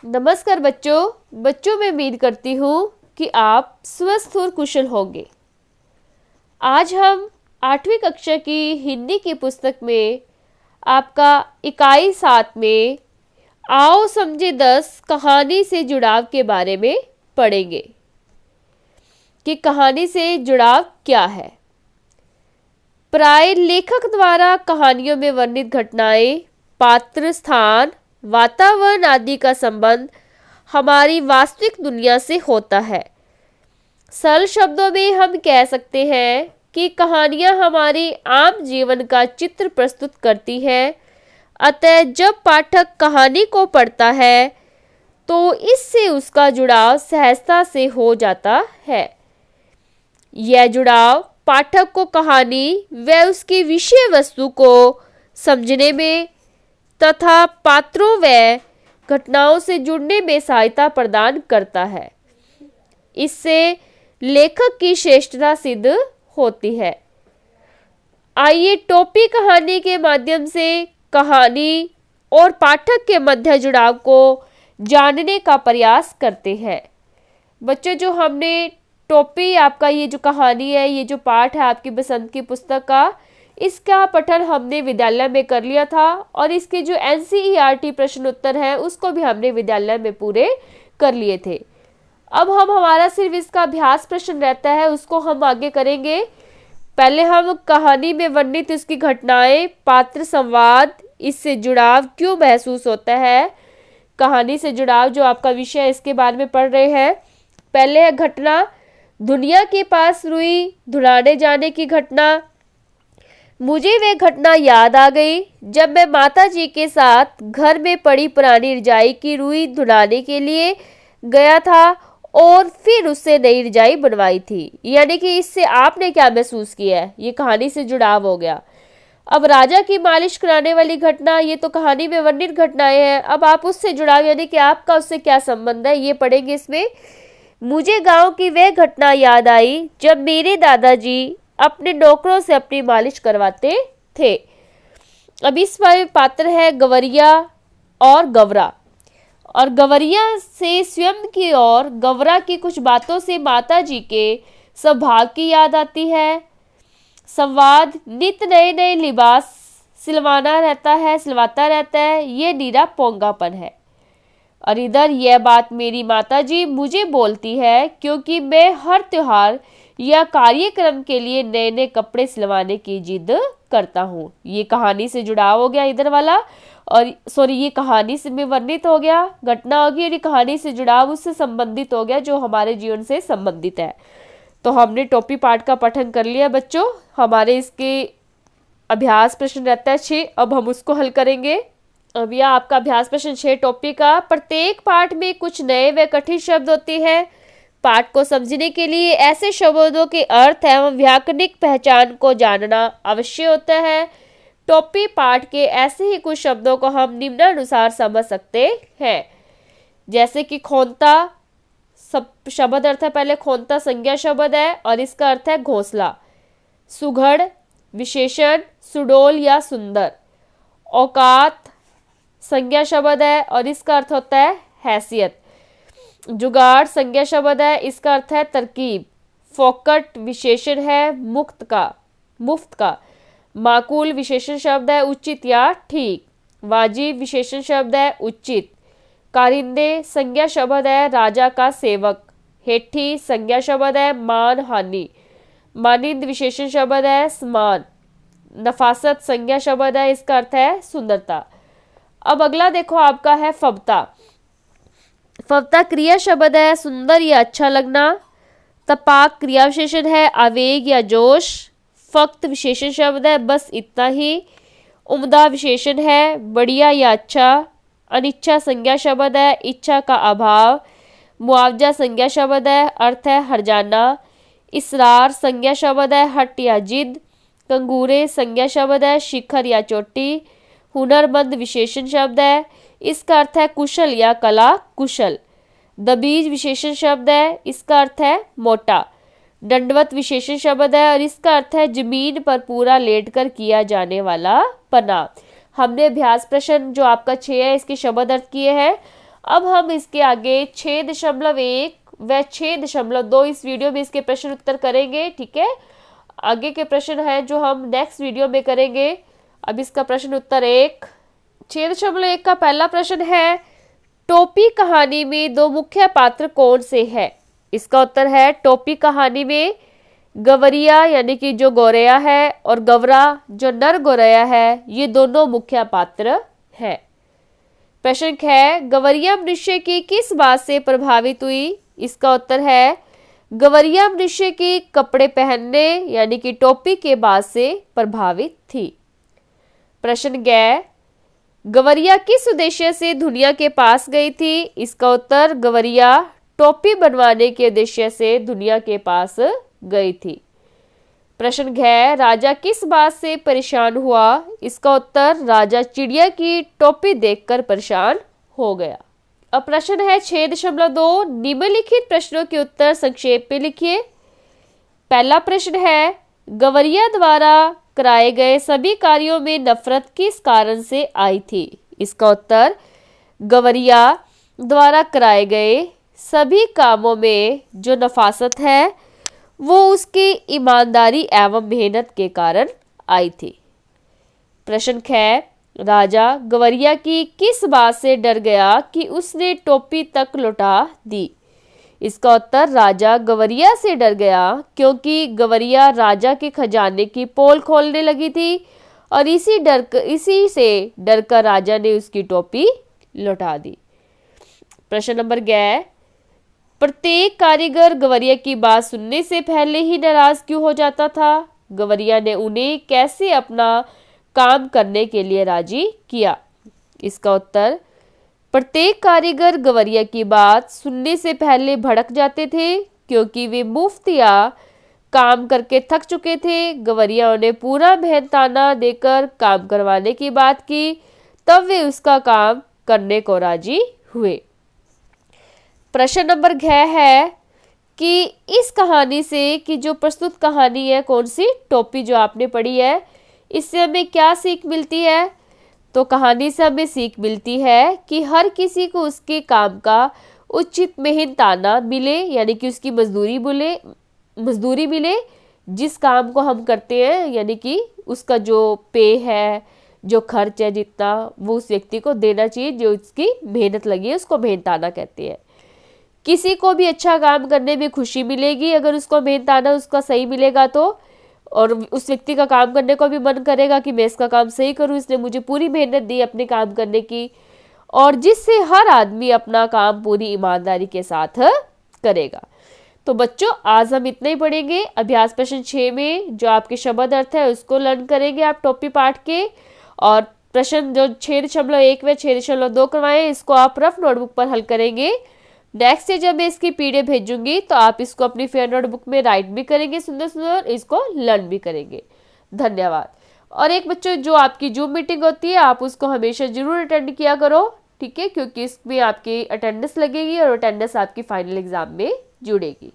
नमस्कार बच्चों मैं उम्मीद करती हूँ कि आप स्वस्थ और कुशल होंगे। आज हम 8वीं कक्षा की हिंदी की पुस्तक में आपका इकाई 7 में आओ समझे 10 कहानी से जुड़ाव के बारे में पढ़ेंगे कि कहानी से जुड़ाव क्या है। प्राय लेखक द्वारा कहानियों में वर्णित घटनाएं, पात्र, स्थान, वातावरण आदि का संबंध हमारी वास्तविक दुनिया से होता है। सरल शब्दों में हम कह सकते हैं कि कहानियां हमारे आम जीवन का चित्र प्रस्तुत करती हैं। अतः जब पाठक कहानी को पढ़ता है तो इससे उसका जुड़ाव सहजता से हो जाता है। यह जुड़ाव पाठक को कहानी व उसकी विषय वस्तु को समझने में तथा पात्रों व घटनाओं से जुड़ने में सहायता प्रदान करता है। इससे लेखक की श्रेष्ठता सिद्ध होती है। आइए टोपी कहानी के माध्यम से कहानी और पाठक के मध्य जुड़ाव को जानने का प्रयास करते हैं। बच्चों, जो हमने टोपी आपका ये जो कहानी है, ये जो पाठ है आपकी पसंद की पुस्तक का, इसका पठन हमने विद्यालय में कर लिया था और इसके जो NCERT प्रश्न उत्तर है उसको भी हमने विद्यालय में पूरे कर लिए थे। अब हमारा सिर्फ इसका अभ्यास प्रश्न रहता है, उसको हम आगे करेंगे। पहले हम कहानी में वर्णित इसकी घटनाएं, पात्र, संवाद, इससे जुड़ाव क्यों महसूस होता है, कहानी से जुड़ाव जो आपका विषय है इसके बारे में पढ़ रहे हैं। पहले है घटना, दुनिया के पास रुई धुलाने जाने की घटना। मुझे वह घटना याद आ गई जब मैं माता जी के साथ घर में पड़ी पुरानी रजाई की रुई धुलाने के लिए गया था और फिर उससे नई रजाई बनवाई थी। यानी कि इससे आपने क्या महसूस किया है, ये कहानी से जुड़ाव हो गया। अब राजा की मालिश कराने वाली घटना, ये तो कहानी में वर्णित घटनाएं हैं। अब आप उससे जुड़ाव यानी कि आपका उससे क्या संबंध है, ये पढ़ेंगे इसमें। मुझे गांव की वह घटना याद आई जब मेरे दादाजी अपने नौकरों से अपनी मालिश करवाते थे। अब इस पात्र है गवरिया और गवरा। और गवरिया से स्वयं की और गवरा की कुछ बातों से माता जी के स्वभाव की याद आती है। संवाद, नित नए नए लिबास सिलवाता रहता है, ये नीरा पोंगापन है। और इधर यह बात मेरी माताजी मुझे बोलती है क्योंकि मैं हर त्योहार या कार्यक्रम के लिए नए नए कपड़े सिलवाने की जिद करता हूँ। ये कहानी से जुड़ाव हो गया इधर वाला, और ये कहानी से में वर्णित हो गया, घटना होगी, और ये कहानी से जुड़ाव उससे संबंधित हो गया जो हमारे जीवन से संबंधित है। तो हमने टोपी पाठ का पठन कर लिया बच्चों। हमारे इसके अभ्यास प्रश्न रहता है 6, अब हम उसको हल करेंगे। अब यह आपका अभ्यास प्रश्न 6 टोपी का। प्रत्येक पाठ में कुछ नए व कठिन शब्द होते हैं। पाठ को समझने के लिए ऐसे शब्दों के अर्थ एवं व्याकरणिक पहचान को जानना अवश्य होता है। टोपी पाठ के ऐसे ही कुछ शब्दों को हम निम्नानुसार समझ सकते हैं, जैसे कि खोंता। सब शब्द अर्थ है, पहले खोंता संज्ञा शब्द है और इसका अर्थ है घोंसला। सुघड़ विशेषण, सुडोल या सुंदर। औकात संज्ञा शब्द है और इसका अर्थ होता है हैसियत। जुगाड़ संज्ञा शब्द है, इसका अर्थ है तरकीब। फोकट विशेषण है मुफ्त का। माकूल विशेषण शब्द है उचित या ठीक। वाजिब विशेषण शब्द है उचित। कारिंदे संज्ञा शब्द है राजा का सेवक। हेठी संज्ञा शब्द है मान हानि। मानिंद विशेषण शब्द है समान। नफासत संज्ञा शब्द है, इसका अर्थ है सुंदरता। अब अगला देखो आपका है फबता। फबता क्रिया शब्द है सुंदर या अच्छा लगना। तपाक क्रिया विशेषण है आवेग या जोश। फक्त विशेषण शब्द है बस इतना ही। उम्दा विशेषण है बढ़िया या अच्छा। अनिच्छा संज्ञा शब्द है इच्छा का अभाव। मुआवजा संज्ञा शब्द है अर्थ है हर्जाना। इसरार संज्ञा शब्द है हट या जिद। कंगूरे संज्ञा शब्द है शिखर या चोटी। हुनरमंद विशेषण शब्द है, इसका अर्थ है कुशल या कला कुशल। दबीज विशेषण शब्द है, इसका अर्थ है मोटा। दंडवत विशेषण शब्द है और इसका अर्थ है जमीन पर पूरा लेटकर किया जाने वाला पना। हमने अभ्यास प्रश्न जो आपका 6 है इसके शब्द अर्थ किए हैं। अब हम इसके आगे 6.1 व 6.2 इस वीडियो में इसके प्रश्न उत्तर करेंगे। ठीक है, आगे के प्रश्न है जो हम नेक्स्ट वीडियो में करेंगे। अब इसका प्रश्न उत्तर 6.1 का पहला प्रश्न है, टोपी कहानी में दो मुख्य पात्र कौन से हैं? इसका उत्तर है, टोपी कहानी में गवरिया यानी कि जो गौरैया है और गवरा जो नर गौरैया है, ये दोनों मुख्य पात्र हैं। प्रश्न है, गवरिया मनुष्य की किस बात से प्रभावित हुई? इसका उत्तर है, गवरिया मनुष्य की कपड़े पहनने यानी कि टोपी के बाद से प्रभावित थी। प्रश्न गवरिया किस उद्देश्य से दुनिया के पास गई थी? इसका उत्तर, गवरिया टोपी बनवाने के उद्देश्य से दुनिया के पास गई थी। प्रश्न राजा किस बात से परेशान हुआ? इसका उत्तर, राजा चिड़िया की टोपी देखकर परेशान हो गया। अब प्रश्न है 6.2, निम्नलिखित प्रश्नों के उत्तर संक्षेप में लिखिए। पहला प्रश्न है, गवरिया द्वारा कराए गए सभी कार्यों में नफरत किस कारण से आई थी? इसका उत्तर, गवरिया द्वारा कराए गए सभी कामों में जो नफासत है वो उसकी ईमानदारी एवं मेहनत के कारण आई थी। प्रश्न है, राजा गवरिया की किस बात से डर गया कि उसने टोपी तक लौटा दी? इसका उत्तर, राजा गवरिया से डर गया क्योंकि गवरिया राजा के खजाने की पोल खोलने लगी थी और इसी से डरकर राजा ने उसकी टोपी लौटा दी। प्रश्न नंबर प्रत्येक कारीगर गवरिया की बात सुनने से पहले ही नाराज क्यों हो जाता था? गवरिया ने उन्हें कैसे अपना काम करने के लिए राजी किया? इसका उत्तर, प्रत्येक कारीगर गवरिया की बात सुनने से पहले भड़क जाते थे क्योंकि वे मुफ्त या काम करके थक चुके थे। गवरिया उन्हें पूरा मेहनताना देकर काम करवाने की बात की, तब वे उसका काम करने को राजी हुए। प्रश्न नंबर है कि इस कहानी से कि जो प्रस्तुत कहानी है कौन सी, टोपी जो आपने पढ़ी है, इससे हमें क्या सीख मिलती है? तो कहानी से हमें सीख मिलती है कि हर किसी को उसके काम का उचित मेहनताना मिले यानी कि उसकी मजदूरी मिले जिस काम को हम करते हैं, यानी कि उसका जो पे है, जो खर्च है, जितना वो उस व्यक्ति को देना चाहिए जो उसकी मेहनत लगी है, उसको मेहनताना कहते हैं। किसी को भी अच्छा काम करने में खुशी मिलेगी अगर उसको मेहनताना उसका सही मिलेगा तो, और उस व्यक्ति का काम करने को भी मन करेगा कि मैं इसका काम सही करूं, इसने मुझे पूरी मेहनत दी अपने काम करने की, और जिससे हर आदमी अपना काम पूरी ईमानदारी के साथ करेगा। तो बच्चों, आज हम इतना ही पढ़ेंगे। अभ्यास प्रश्न 6 में जो आपके शब्द अर्थ है उसको लर्न करेंगे आप टोपी पाठ के, और प्रश्न जो 6.1 व 6.2 करवाए इसको आप रफ नोटबुक पर हल करेंगे। नेक्स्ट डे जब मैं इसकी पीडीएफ भेजूंगी तो आप इसको अपनी फेयर नोटबुक में राइट भी करेंगे सुंदर सुंदर, इसको लर्न भी करेंगे। धन्यवाद। और एक बच्चों, जो आपकी जूम मीटिंग होती है आप उसको हमेशा जरूर अटेंड किया करो, ठीक है, क्योंकि इसमें आपकी अटेंडेंस लगेगी और अटेंडेंस आपकी फाइनल एग्जाम में जुड़ेगी।